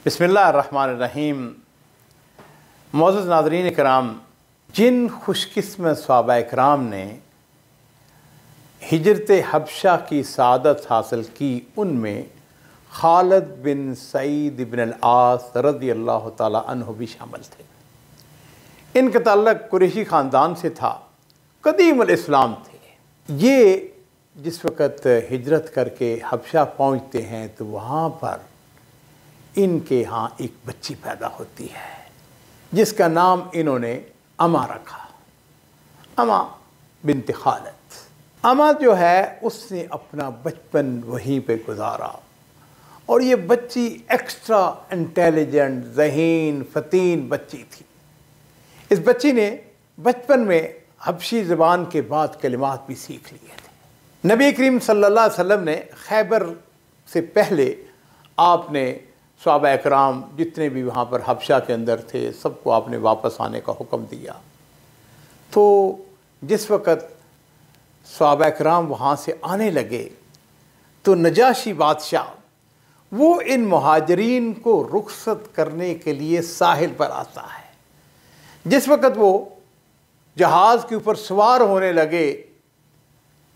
बिस्मिल्लाहिर्रहमानिर्रहीम। मौजूद नाज़रीन कराम, जिन खुशकिस्मत सहाबा इकराम ने हिजरत हबशा की सआदत हासिल की, उनमें खालिद बिन सईद बिन अल-आस रज़ियल्लाहु ताला अन्हु भी शामिल थे। इनका ताल्लुक़ कुरैशी ख़ानदान से था, कदीम इस्लाम थे। ये जिस वक़्त हिजरत करके हबशा पहुँचते हैं तो वहाँ पर इनके यहाँ एक बच्ची पैदा होती है जिसका नाम इन्होंने अमा रखा, अमा बिन्त खालिद। अमा जो है उसने अपना बचपन वहीं पे गुजारा और ये बच्ची एक्स्ट्रा इंटेलिजेंट, ज़हीन, फ़तीन बच्ची थी। इस बच्ची ने बचपन में हबशी ज़बान के बाद कलिमात भी सीख लिए थे। नबी करीम सल्लल्लाहु अलैहि वसल्लम ने खैबर से पहले आपने सहाबा इकराम जितने भी वहाँ पर हबशा के अंदर थे सबको आपने वापस आने का हुक्म दिया। तो जिस वक़्त सहाबा इकराम वहाँ से आने लगे तो नजाशी बादशाह वो इन मुहाजिरीन को रुखसत करने के लिए साहिल पर आता है। जिस वक़्त वो जहाज़ के ऊपर सवार होने लगे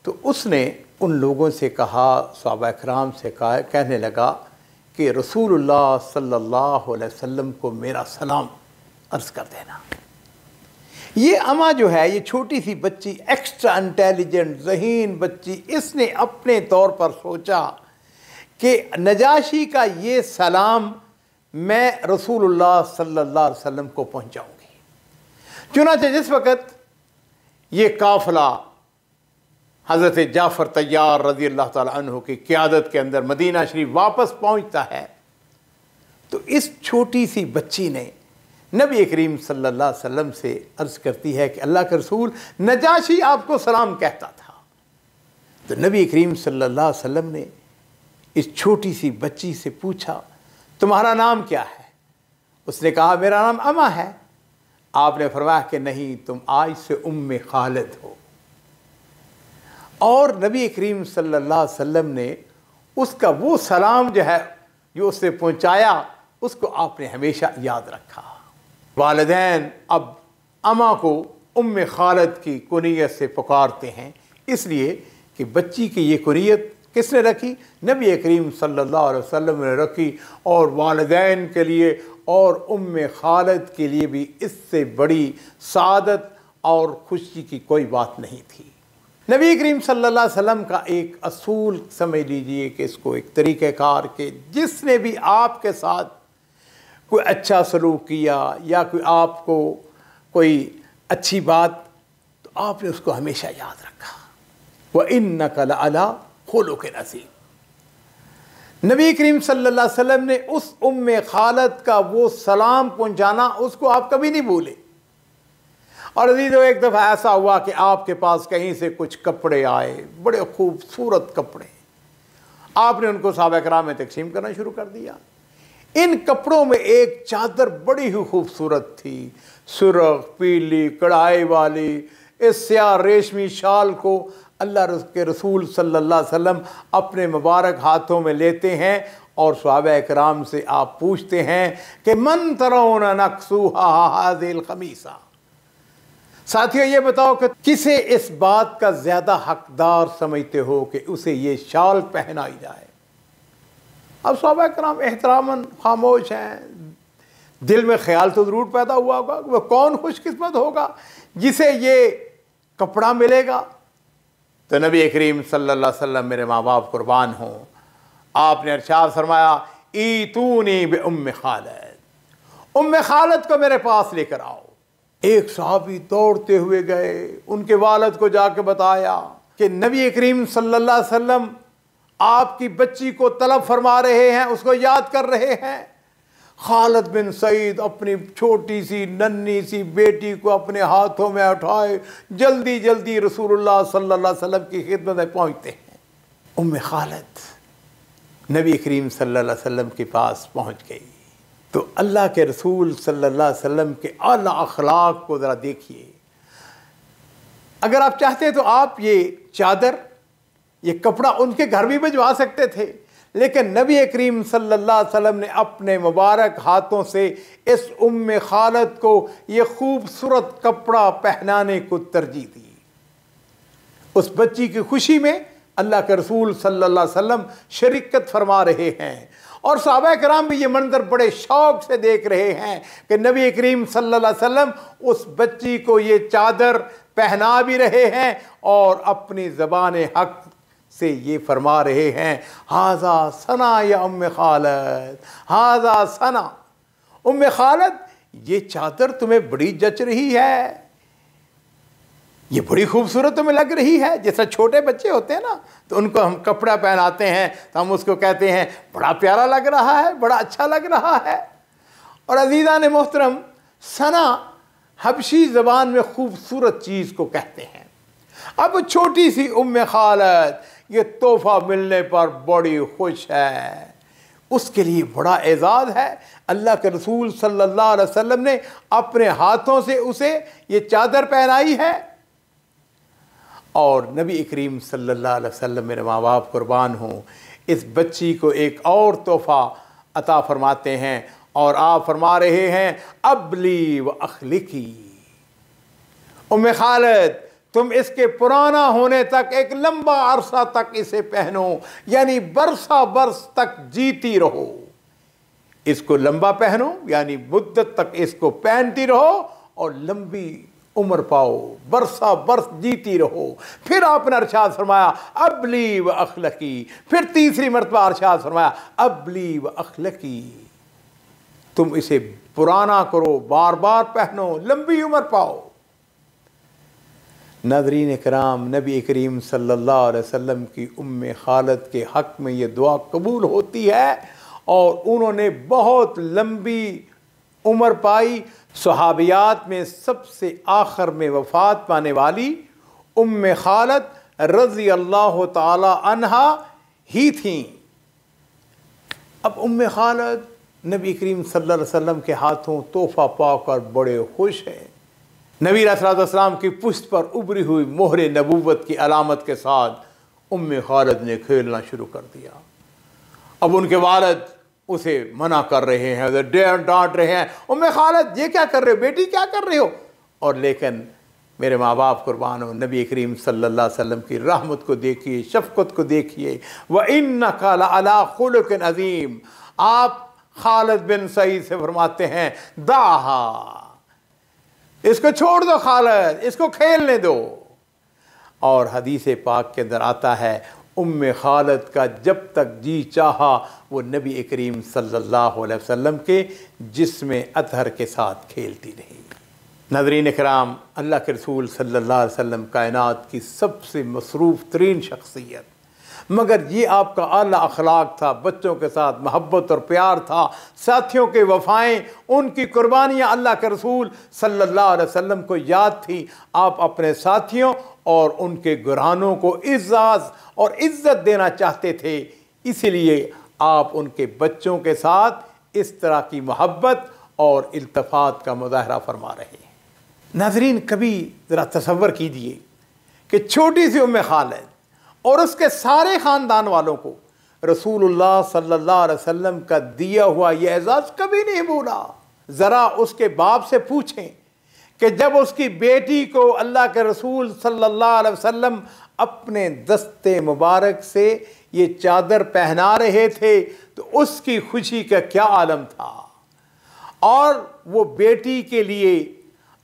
तो उसने उन लोगों से कहा, सहाबा इकराम से कहा, कहने लगा कि रसूलुल्लाह सल्लल्लाहु अलैहि वसल्लम को मेरा सलाम अर्ज़ कर देना। ये अमा जो है, ये छोटी सी बच्ची, एक्स्ट्रा इंटेलिजेंट ज़हीन बच्ची, इसने अपने तौर पर सोचा कि नजाशी का ये सलाम मैं रसूलुल्लाह सल्लल्लाहु अलैहि वसल्लम को पहुँचाऊँगी। चुनांचे जिस वक़्त ये काफ़िला हज़रत जाफ़र तैयार रज़ियल्लाहु ताला अन्हु की क़यादत के अंदर मदीना शरीफ वापस पहुंचता है तो इस छोटी सी बच्ची ने नबी करीम सल्लल्लाहु अलैहि वसल्लम से अर्ज़ करती है कि अल्लाह के रसूल, नजाशी आपको सलाम कहता था। तो नबी करीम सल्लल्लाहु अलैहि वसल्लम ने इस छोटी सी बच्ची से पूछा, तुम्हारा नाम क्या है? उसने कहा, मेरा नाम अमा है। आपने फरमाया कि नहीं, तुम आज से उम्मे खालिद हो। और नबी करीम सल्लल्लाहु अलैहि वसल्लम ने उसका वो सलाम जो है जो उससे पहुँचाया उसको आपने हमेशा याद रखा। वालिदैन अब अमा को उम्मे खालिद की कुनियत से पुकारते हैं, इसलिए कि बच्ची की ये कुनियत किसने रखी? नबी करीम सल्लल्लाहु अलैहि वसल्लम ने रखी। और वालिदैन के लिए और उम्मे खालिद के लिए भी इससे बड़ी सादत और खुशी की कोई बात नहीं थी। नबी करीम सल्लल्लाहु अलैहि वसल्लम का एक असूल समझ लीजिए कि इसको एक तरीक़ेकार के जिसने भी आपके साथ कोई अच्छा सलूक किया या कोई आपको कोई अच्छी बात, तो आपने उसको हमेशा याद रखा। व इन्नका लअला खुलुक़िन अज़ीम। नबी करीम सल्लल्लाहु अलैहि वसल्लम ने उस उम्मे खालिद का वो सलाम पहुँचाना उसको आप कभी नहीं भूले। और अजीज़ों, एक दफ़ा ऐसा हुआ कि आपके पास कहीं से कुछ कपड़े आए, बड़े खूबसूरत कपड़े, आपने उनको सहाबा किराम में तक़सीम करना शुरू कर दिया। इन कपड़ों में एक चादर बड़ी ही खूबसूरत थी, सुर्ख पीली कढ़ाई वाली। इस स्याह रेशमी शाल को अल्लाह के रसूल सल्लल्लाहु अलैहि वसल्लम अपने मुबारक हाथों में लेते हैं और सहाबा किराम से आप पूछते हैं कि मन तरौना नक्सूहा हाज़िल क़मीसा। साथियों, ये बताओ कि किसे इस बात का ज़्यादा हकदार समझते हो कि उसे ये शाल पहनाई जाए? अब सहाबा किराम एहतरामन खामोश हैं। दिल में ख्याल तो ज़रूर पैदा हुआ होगा, वह कौन खुशकिस्मत होगा जिसे ये कपड़ा मिलेगा। तो नबी करीम सल्लल्लाहु अलैहि वसल्लम, मेरे माँ बाप कुर्बान हों, आपने इरशाद फरमाया, ईतूनी बि उम्मे खालिद, उम्मे खालिद को मेरे पास लेकर आओ। एक सहाबी दौड़ते हुए गए, उनके वालिद को जाके बताया कि नबी करीम सल्लल्लाहु अलैहि वसल्लम आपकी बच्ची को तलब फरमा रहे हैं, उसको याद कर रहे हैं। खालिद बिन सईद अपनी छोटी सी नन्ही सी बेटी को अपने हाथों में उठाए जल्दी जल्दी रसूलुल्लाह सल्लल्लाहु अलैहि वसल्लम की खिदमत में पहुँचते हैं। उम्मे खालिद नबी करीम सल्लल्लाहु अलैहि वसल्लम के पास पहुँच गई तो अल्लाह के रसूल सल्लल्लाहु अलैहि वसल्लम के आला अखलाक को ज़रा देखिए। अगर आप चाहते तो आप ये चादर, ये कपड़ा उनके घर भी भिजवा सकते थे, लेकिन नबी करीम सल्लल्लाहु अलैहि वसल्लम ने अपने मुबारक हाथों से इस उम्मे खालद को ये खूबसूरत कपड़ा पहनाने को तरजीह दी। उस बच्ची की खुशी में अल्लाह के रसूल सल्लल्लाहु अलैहि वसल्लम शरीकत फरमा रहे हैं और सहाबा कराम भी ये मंजर बड़े शौक से देख रहे हैं कि नबी करीम सल्लल्लाहु अलैहि वसल्लम उस बच्ची को ये चादर पहना भी रहे हैं और अपनी ज़बान हक से ये फरमा रहे हैं, हाजा सना या उम्मे खालद, हाजा सना। उम्मे खालद, ये चादर तुम्हें बड़ी जच रही है, ये बड़ी खूबसूरत तुम्हें लग रही है। जैसे छोटे बच्चे होते हैं ना, तो उनको हम कपड़ा पहनाते हैं तो हम उसको कहते हैं बड़ा प्यारा लग रहा है, बड़ा अच्छा लग रहा है। और अजीज़ान मोहतरम, सना हबशी ज़बान में खूबसूरत चीज़ को कहते हैं। अब छोटी सी उम्मे खालद ये तोहफ़ा मिलने पर बड़ी खुश है, उसके लिए बड़ा एजाज़ है। अल्लाह के रसूल सल्लल्लाहु अलैहि वसल्लम ने अपने हाथों से उसे ये चादर पहनाई है और नबी करीम सल्लल्लाहु अलैहि वसल्लम, मेरे माँ बाप कुर्बान हों, इस बच्ची को एक और तोहफ़ा अता फरमाते हैं और आप फरमा रहे हैं, अबली व अखलिकी, उम्मे खालद तुम इसके पुराना होने तक एक लंबा अरसा तक इसे पहनो, यानी बरसा बरस तक जीती रहो। इसको लंबा पहनो यानी मुद्दत तक इसको पहनती रहो और लंबी उम्र पाओ, बरसा बरस जीती रहो। फिर आपने अरशाद फरमाया अबली व अखलकी, फिर तीसरी मरतबा अरशाद फरमाया अबली व अखलकी, तुम इसे पुराना करो, बार बार पहनो, लंबी उम्र पाओ। नाज़रीन कराम, नबी करीम सल्लल्लाहु अलैहि वसल्लम की उम्मे खालद के हक़ में ये दुआ कबूल होती है और उन्होंने बहुत लंबी उम्र पाई। सहाबियात में सबसे आखिर में वफ़ात पाने वाली उम्मे खालद रज़ी अल्लाह ताला अन्हा ही थीं। अब उम्मे खालद नबी करीम सल्लल्लाहु अलैहि वसल्लम के हाथों तोहफ़ा पाकर बड़े खुश हैं। नबी अलैहिस्सलाम की पुश्त पर उभरी हुई मोहरे नबूवत की अलामत के साथ उम्मे खालद ने खेलना शुरू कर दिया। अब उनके वालिद उसे मना कर रहे हैं, डांट रहे हैं, उम्मे खालद ये क्या कर रहे हो, बेटी क्या कर रहे हो। और लेकिन मेरे माँ बाप कुर्बान हो, नबी करीम सल्लल्लाहु अलैहि वसल्लम की रहमत को देखिए, शफ़क़त को देखिए। व इन्नका लअला खुलुक़िन अज़ीम, आप खालिद बिन सईद से फरमाते हैं, दाहा, इसको छोड़ दो खालिद, इसको खेलने दो। और हदीस पाक के अंदर आता है, उम्मे खालिद का जब तक जी चाहा वो नबी करीम सल्लल्लाहु अलैहि वसल्लम के जिस्म अतहर के साथ खेलती रही। नाज़रीन इकराम, अल्लाह के रसूल सल्लल्लाहु अलैहि वसल्लम कायनात की सबसे मसरूफ़ तरीन शख्सियत, मगर ये आपका आला अखलाक था, बच्चों के साथ मोहब्बत और प्यार था, साथियों के वफ़ाएँ, उनकी कुर्बानियाँ अल्लाह के रसूल सल्लल्लाहु अलैहि वसल्लम को याद थी। आप अपने साथियों और उनके घरानों को इज़्ज़त और इज़्ज़त देना चाहते थे, इसीलिए आप उनके बच्चों के साथ इस तरह की मोहब्बत और इल्तफ़ात का मुज़ाहरा फरमा रहे हैं। नाज़रीन, कभी ज़रा तसव्वुर कीजिए कि छोटी सी उम्मे खालिद और उसके सारे ख़ानदान वालों को रसूलुल्लाह सल्लल्लाहु अलैहि वसल्लम का दिया हुआ यह एज़ाज़ कभी नहीं भूला। ज़रा उसके बाप से पूछें कि जब उसकी बेटी को अल्लाह के रसूल सल्लल्लाहु अलैहि वसल्लम अपने दस्ते मुबारक से ये चादर पहना रहे थे तो उसकी खुशी का क्या आलम था, और वो बेटी के लिए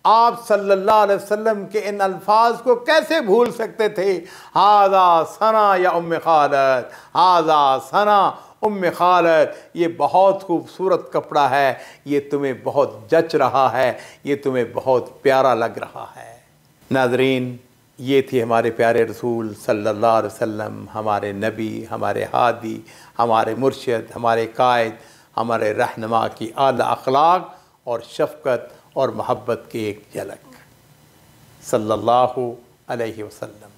आप सल्लल्लाहु अलैहि वसल्लम के इन अल्फाज को कैसे भूल सकते थे, हाज़ा सना या उम्मे खालिद, हाज़ा सना उम्मे खालिद, ये बहुत खूबसूरत कपड़ा है, ये तुम्हें बहुत जच रहा है, ये तुम्हें बहुत प्यारा लग रहा है। नाज़रीन, ये थी हमारे प्यारे रसूल सल्लल्लाहु अलैहि वसल्लम, हमारे नबी, हमारे हादी, हमारे मुर्शिद, हमारे कायद, हमारे रहनुमा की आला अखलाक और शफ़क़त और मोहब्बत की एक झलक। सल्लल्लाहु अलैहि वसल्लम।